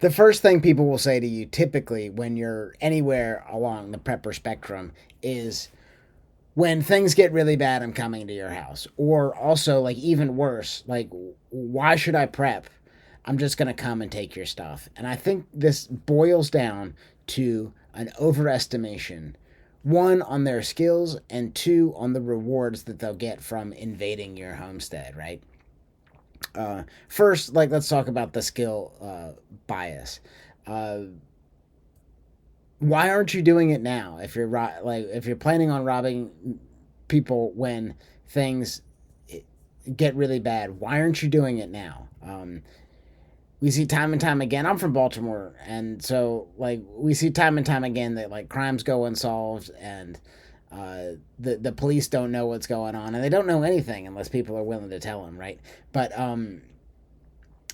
The first thing people will say to you typically when you're anywhere along the prepper spectrum is, when things get really bad, I'm coming to your house. Or also, like, even worse, like, why should I prep? I'm just going to come and take your stuff. And I think this boils down to an overestimation, one, on their skills, and two, on the rewards that they'll get from invading your homestead, right? First, like, let's talk about the skill bias. Uh, why aren't you doing it now? If you're if you're planning on robbing people when things get really bad, why aren't you doing it now? We see time and time again. I'm from Baltimore, and so like we see time and time again that like crimes go unsolved, and the police don't know what's going on, and they don't know anything unless people are willing to tell them, right? But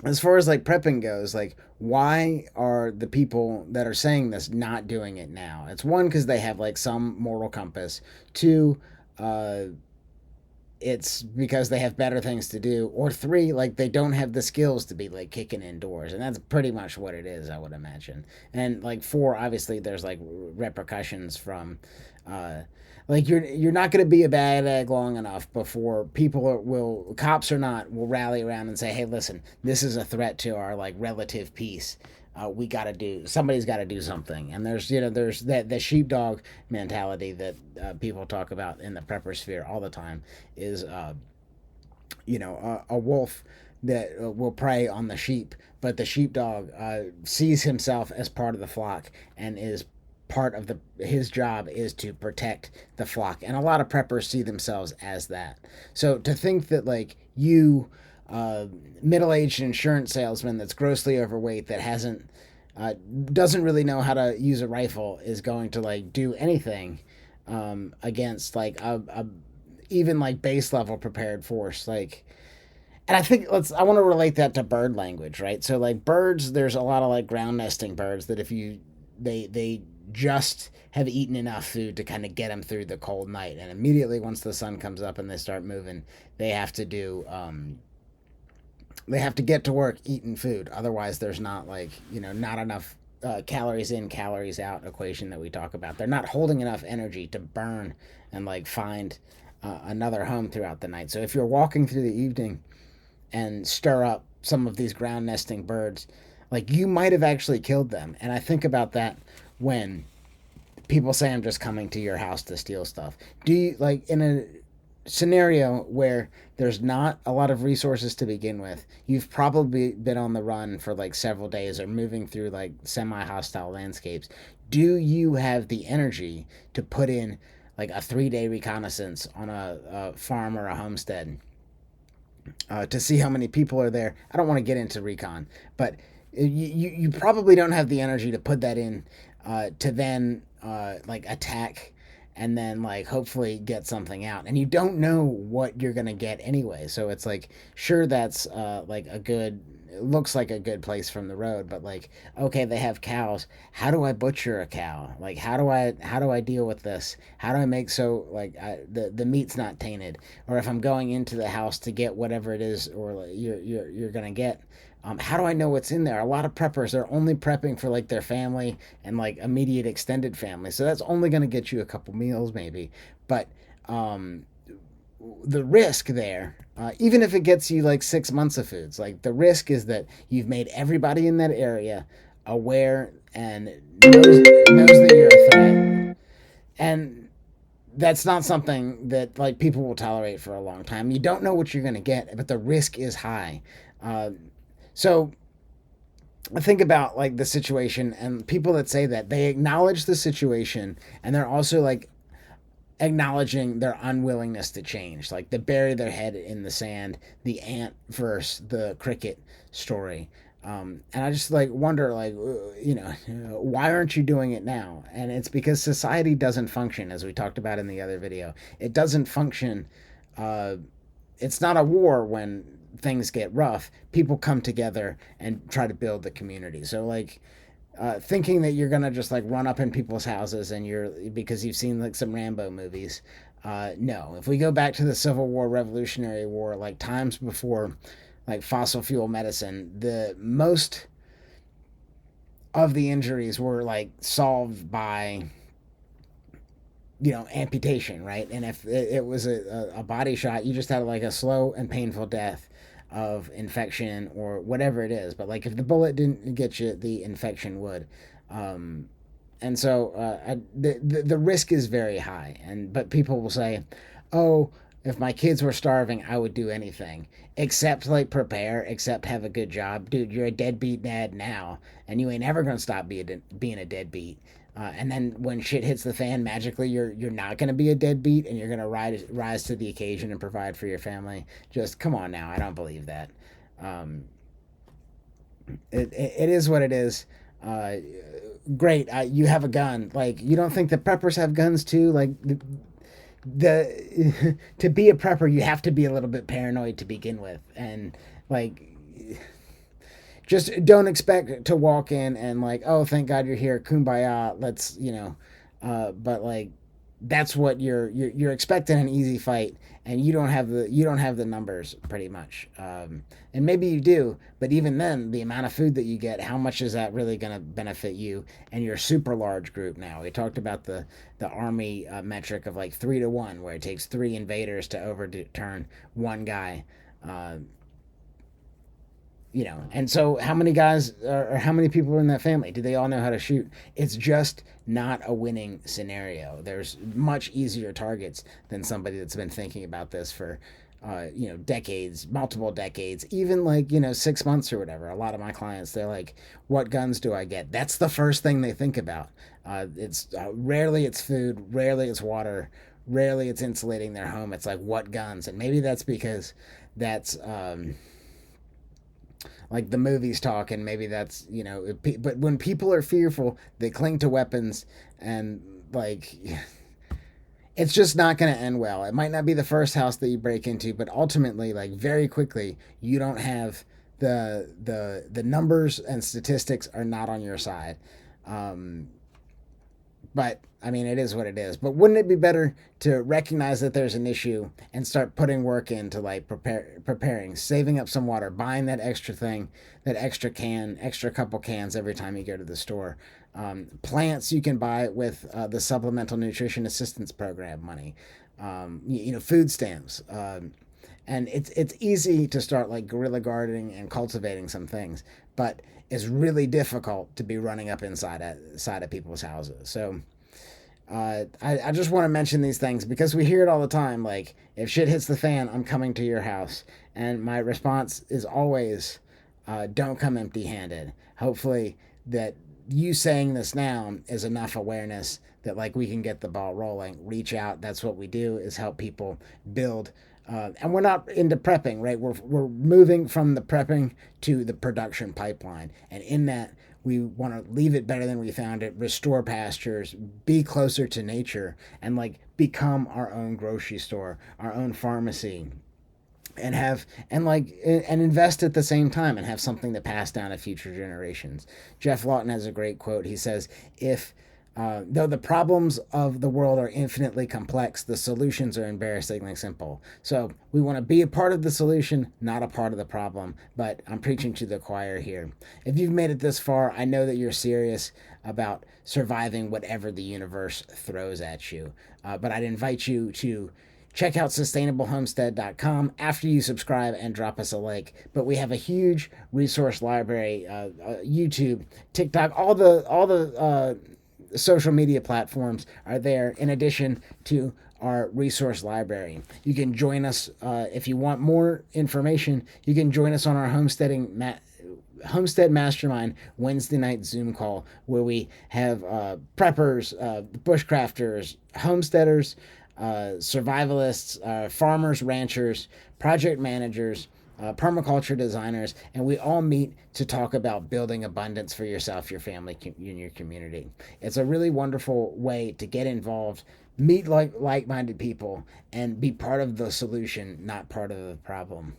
as far as like prepping goes, like why are the people that are saying this not doing it now? It's one, because they have like some moral compass. Two, uh, it's because they have better things to do. Or three, like they don't have the skills to be like kicking indoors, and that's pretty much what it is, I would imagine. And like four, obviously there's like repercussions from uh like you're not going to be a bad egg long enough before people will, cops or not, will rally around and say, hey, listen, this is a threat to our like relative peace. We got to do, somebody's got to do something. And there's, there's that the sheepdog mentality that people talk about in the prepper sphere all the time, is a wolf that will prey on the sheep, but the sheepdog sees himself as part of the flock and is part of the his job is to protect the flock. And a lot of preppers see themselves as that. So to think that like you, uh, middle-aged insurance salesman that's grossly overweight, that hasn't doesn't really know how to use a rifle, is going to like do anything against like a even like base level prepared force, like. And I think I want to relate that to bird language, right? So like birds, there's a lot of like ground nesting birds that if you they just have eaten enough food to kind of get them through the cold night, and immediately once the sun comes up and they start moving, they have to do they have to get to work eating food. Otherwise, there's not like not enough calories in, calories out equation that we talk about. They're not holding enough energy to burn and like find another home throughout the night. So if you're walking through the evening and stir up some of these ground nesting birds, like you might have actually killed them. And I think about that when people say, I'm just coming to your house to steal stuff. Do you, like, in a scenario where there's not a lot of resources to begin with, you've probably been on the run for like several days or moving through like semi-hostile landscapes, do you have the energy to put in like a 3-day reconnaissance on a farm or a homestead to see how many people are there? I don't want to get into recon, but you probably don't have the energy to put that in to then like attack and then like hopefully get something out, and you don't know what you're gonna get anyway. So it's like, sure, that's like a good, it looks like a good place from the road, but like, okay, they have cows. How do I butcher a cow? Like, how do I deal with this? How do I make so like the meat's not tainted? Or if I'm going into the house to get whatever it is, or like, you're gonna get, how do I know what's in there? A lot of preppers, they're only prepping for like their family and like immediate extended family, so that's only going to get you a couple meals maybe. But um, the risk there, even if it gets you like 6 months of foods, like the risk is that you've made everybody in that area aware and knows that you're a threat, and that's not something that like people will tolerate for a long time. You don't know what you're going to get, but the risk is high. Uh, so I think about like the situation, and people that say that they acknowledge the situation, and they're also like acknowledging their unwillingness to change. Like they bury their head in the sand, the ant versus the cricket story. And I just like wonder, like, why aren't you doing it now? And it's because society doesn't function, as we talked about in the other video. It doesn't function. Uh, it's not a war when things get rough. People come together and try to build the community. So like thinking that you're gonna just like run up in people's houses and you're, because you've seen like some Rambo movies. No, if we go back to the Civil War, Revolutionary War, like times before like fossil fuel medicine, the most of the injuries were like solved by, amputation, right? And if it was a body shot, you just had like a slow and painful death of infection or whatever it is. But like if the bullet didn't get you, the infection would. Um, and so the risk is very high. But people will say, "Oh, if my kids were starving, I would do anything except like prepare, except have a good job, dude. You're a deadbeat dad now, and you ain't ever gonna stop being a deadbeat." And then when shit hits the fan, magically you're not gonna be a deadbeat, and you're gonna rise to the occasion and provide for your family. Just come on now, I don't believe that. Um, it is what it is. Uh, Great, you have a gun. Like, you don't think the preppers have guns too? Like, the to be a prepper, you have to be a little bit paranoid to begin with, and like, just don't expect to walk in and like, oh, thank God you're here, kumbaya. Let's, but like, that's what you're expecting an easy fight, and you don't have the numbers pretty much, and maybe you do, but even then, the amount of food that you get, how much is that really going to benefit you and your super large group? Now we talked about the army metric of like 3 to 1, where it takes 3 invaders to overturn one guy. Uh, and so how many guys or how many people are in that family? Do they all know how to shoot? It's just not a winning scenario. There's much easier targets than somebody that's been thinking about this for decades, multiple decades, even like 6 months or whatever. A lot of my clients, they're like, what guns do I get? That's the first thing they think about. It's rarely it's food, rarely it's water, rarely it's insulating their home. It's like, what guns? And maybe that's because that's like the movies talk, and maybe that's but when people are fearful, they cling to weapons, and like, it's just not going to end well. It might not be the first house that you break into, but ultimately, like, very quickly, you don't have the numbers and statistics are not on your side. um but I mean, it is what it is. But wouldn't it be better to recognize that there's an issue and start putting work into like preparing, saving up some water, buying that extra thing, that extra couple cans every time you go to the store. Plants you can buy with the Supplemental Nutrition Assistance Program money. Food stamps. And it's easy to start like guerrilla gardening and cultivating some things, but it's really difficult to be running up inside of people's houses. So I just want to mention these things because we hear it all the time. Like, if shit hits the fan, I'm coming to your house, and my response is always, don't come empty-handed. Hopefully, that you saying this now is enough awareness that like we can get the ball rolling. Reach out. That's what we do, is help people build. And we're not into prepping, right? We're moving from the prepping to the production pipeline, and in that, we want to leave it better than we found it, restore pastures, be closer to nature, and like become our own grocery store, our own pharmacy, and invest at the same time and have something to pass down to future generations. Jeff Lawton has a great quote. He says, if though the problems of the world are infinitely complex, the solutions are embarrassingly simple. So we want to be a part of the solution, not a part of the problem. But I'm preaching to the choir here. If you've made it this far, I know that you're serious about surviving whatever the universe throws at you. But I'd invite you to check out sustainablehomestead.com after you subscribe and drop us a like. But we have a huge resource library, YouTube, TikTok, all the social media platforms are there, in addition to our resource library. You can join us if you want more information. You can join us on our Homestead Mastermind Wednesday night Zoom call, where we have preppers, bushcrafters, homesteaders, survivalists, farmers, ranchers, project managers, permaculture designers, and we all meet to talk about building abundance for yourself, your family, and your community. It's a really wonderful way to get involved, meet like-minded people, and be part of the solution, not part of the problem.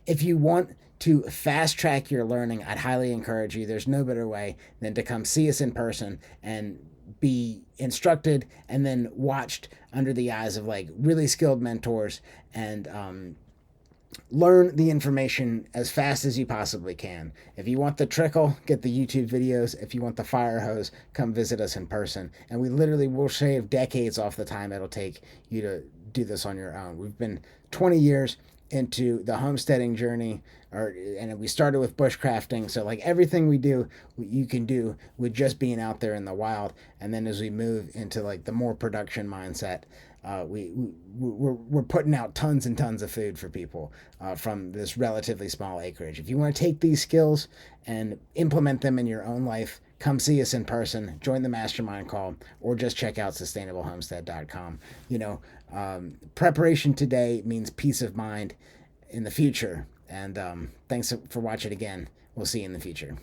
If you want to fast track your learning, I'd highly encourage you. There's no better way than to come see us in person and be instructed and then watched under the eyes of like really skilled mentors, and learn the information as fast as you possibly can. If you want the trickle, get the YouTube videos. If you want the fire hose, come visit us in person. And we literally will shave decades off the time it'll take you to do this on your own. We've been 20 years into the homesteading journey, and we started with bushcrafting. So like everything we do, you can do with just being out there in the wild. And then as we move into like the more production mindset, we're putting out tons and tons of food for people from this relatively small acreage. If you want to take these skills and implement them in your own life, come see us in person, join the mastermind call, or just check out sustainablehomestead.com. Preparation today means peace of mind in the future. And thanks for watching again. We'll see you in the future.